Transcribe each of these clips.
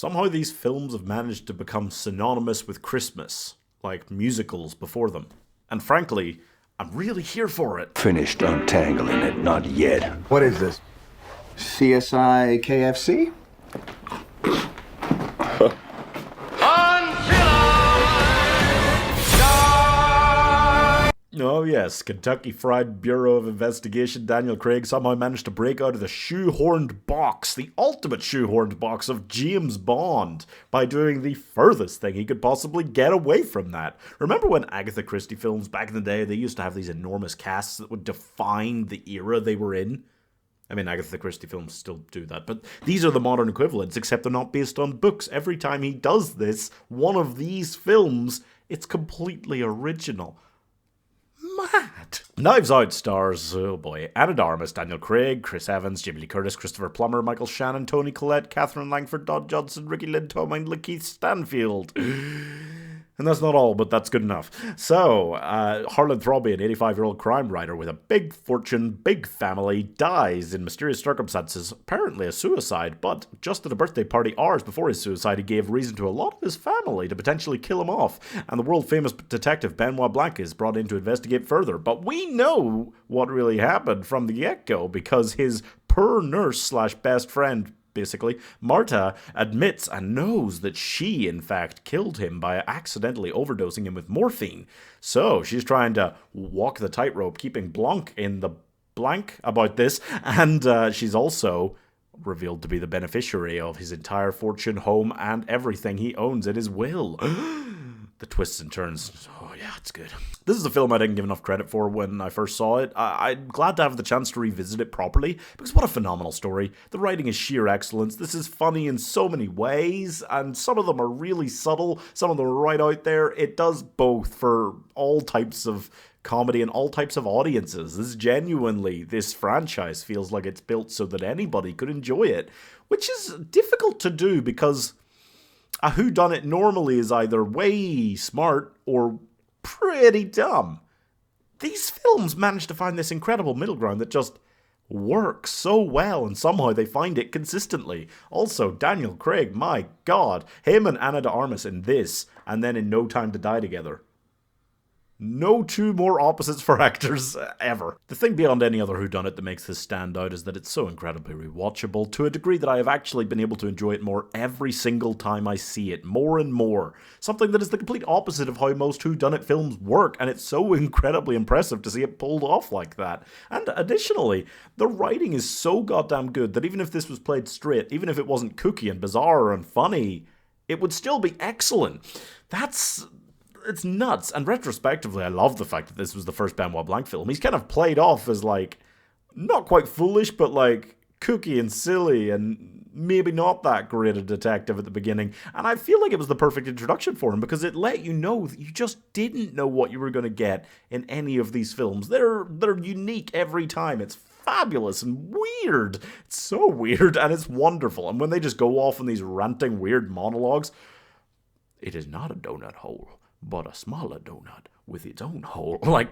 Somehow these films have managed to become synonymous with Christmas, like musicals before them. And frankly, I'm really here for it. Finished untangling it, not yet. What is this? CSI KFC? Oh yes, Kentucky Fried Bureau of Investigation Daniel Craig somehow managed to break out of the shoehorned box, the ultimate shoehorned box of James Bond, by doing the furthest thing he could possibly get away from that. Remember when Agatha Christie films back in the day, they used to have these enormous casts that would define the era they were in? I mean, Agatha Christie films still do that, but these are the modern equivalents, except they're not based on books. Every time he does this, one of these films, it's completely original. Mad. Knives Out stars, oh boy, Ana de Armas, Daniel Craig, Chris Evans, Jamie Lee Curtis, Christopher Plummer, Michael Shannon, Toni Collette, Catherine Langford, Don Johnson, Ricky Lindholm, and Lakeith Stanfield. And that's not all, but that's good enough. So, Harlan Throbbey, an 85-year-old crime writer with a big fortune, big family, dies in mysterious circumstances, apparently a suicide, but just at a birthday party hours before his suicide, he gave reason to a lot of his family to potentially kill him off, and the world-famous detective Benoit Blanc is brought in to investigate further. But we know what really happened from the get-go, because his poor nurse/best friend, basically, Marta, admits and knows that she, in fact, killed him by accidentally overdosing him with morphine. So she's trying to walk the tightrope, keeping Blanc in the blank about this, and she's also revealed to be the beneficiary of his entire fortune, home, and everything he owns in his will. The twists and turns. Oh yeah, it's good. This is a film I didn't give enough credit for when I first saw it. I'm glad to have the chance to revisit it properly, because what a phenomenal story. The writing is sheer excellence. This is funny in so many ways, and some of them are really subtle, some of them are right out there. It does both for all types of comedy and all types of audiences. This franchise feels like it's built so that anybody could enjoy it, which is difficult to do because a whodunit normally is either way smart or pretty dumb. These films manage to find this incredible middle ground that just works so well, and somehow they find it consistently. Also, Daniel Craig, my god, him and Ana de Armas in this, and then in No Time to Die together. No two more opposites for actors ever. The thing beyond any other whodunit that makes this stand out is that it's so incredibly rewatchable, to a degree that I have actually been able to enjoy it more every single time I see it, more and more. Something that is the complete opposite of how most whodunit films work, and it's so incredibly impressive to see it pulled off like that. And additionally, the writing is so goddamn good that even if this was played straight, even if it wasn't kooky and bizarre and funny, it would still be excellent. It's nuts, and retrospectively, I love the fact that this was the first Benoit Blanc film. He's kind of played off as, like, not quite foolish, but, like, kooky and silly, and maybe not that great a detective at the beginning. And I feel like it was the perfect introduction for him, because it let you know that you just didn't know what you were going to get in any of these films. They're unique every time. It's fabulous and weird. It's so weird, and it's wonderful. And when they just go off on these ranting, weird monologues, it is not a donut hole, but a smaller donut with its own hole. Like,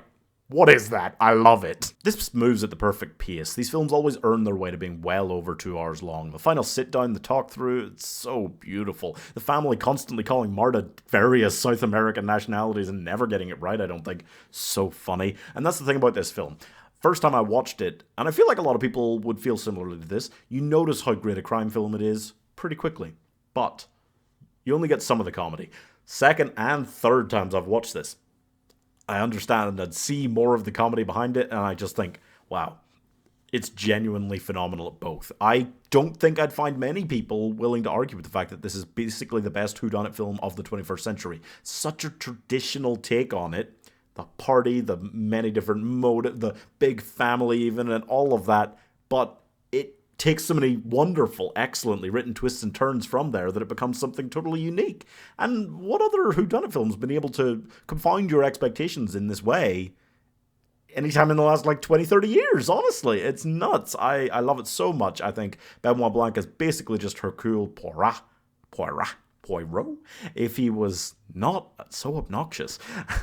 what is that? I love it. This moves at the perfect pace. These films always earn their way to being well over 2 hours long. The final sit down, the talk through, it's so beautiful. The family constantly calling Marta various South American nationalities and never getting it right, I don't think. So funny. And that's the thing about this film. First time I watched it, and I feel like a lot of people would feel similarly to this, you notice how great a crime film it is pretty quickly. But you only get some of the comedy. Second and third times I've watched this, I understand and see more of the comedy behind it, and I just think, wow, it's genuinely phenomenal at both. I don't think I'd find many people willing to argue with the fact that this is basically the best whodunit film of the 21st century. Such a traditional take on it. The party, the many different motives, the big family even, and all of that, but it takes so many wonderful, excellently written twists and turns from there that it becomes something totally unique. And what other whodunit film's been able to confound your expectations in this way anytime in the last, 20, 30 years? Honestly, it's nuts. I love it so much. I think Benoit Blanc is basically just Hercule Poirot, if he was not so obnoxious.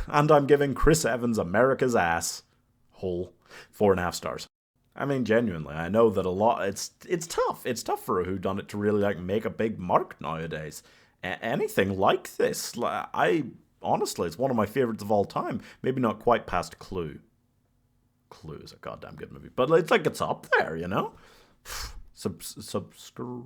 And I'm giving Chris Evans' America's Ass whole 4.5 stars. I mean, genuinely, I know that a lot. It's tough. It's tough for a whodunit to really like make a big mark nowadays. Anything like this, I honestly, it's one of my favorites of all time. Maybe not quite past Clue. Clue is a goddamn good movie, but it's like it's up there, you know. Subscribe.